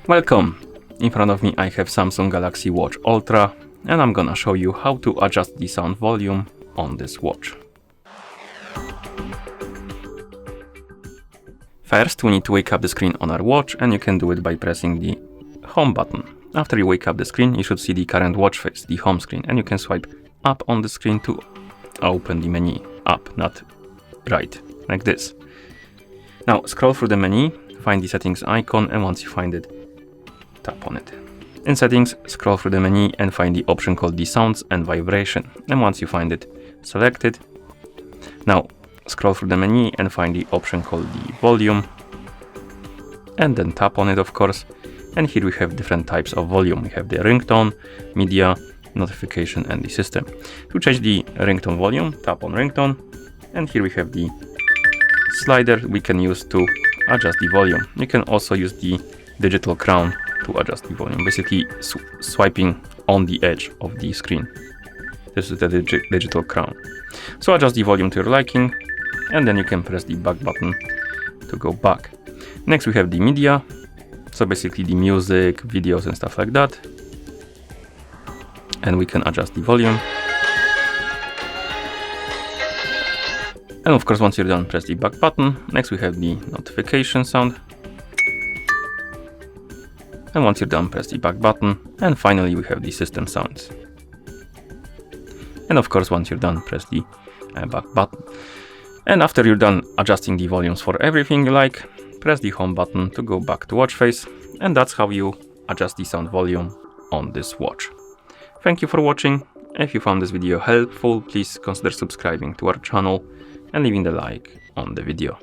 Welcome! In front of me I have Samsung Galaxy Watch Ultra and I'm gonna show you how to adjust the sound volume on this watch. First we need to wake up the screen on our watch, and you can do it by pressing the home button. After you wake up the screen, you should see the current watch face, the home screen, and you can swipe up on the screen to open the menu. Up, not right, like this. Now scroll through the menu, find the settings icon, and once you find it, tap on it. In settings, scroll through the menu and find the option called the sounds and vibration, and once you find it, select it. Now scroll through the menu and find the option called the volume, and then tap on it, of course. And here we have different types of volume. We have the ringtone, media, notification, and the system. To change the ringtone volume, tap on ringtone, and here we have the slider we can use to adjust the volume. You can also use the digital crown to adjust the volume, basically swiping on the edge of the screen. This is the digital crown. So adjust the volume to your liking, and then you can press the back button to go back. Next we have the media, so basically the music, videos and stuff like that. And we can adjust the volume. And of course, once you're done, press the back button. Next we have the notification sound. And once you're done, press the back button. And finally we have the system sounds. And of course, once you're done, press the back button. And after you're done adjusting the volumes for everything you like, press the home button to go back to watch face. And that's how you adjust the sound volume on this watch. Thank you for watching. If you found this video helpful, please consider subscribing to our channel and leaving the like on the video.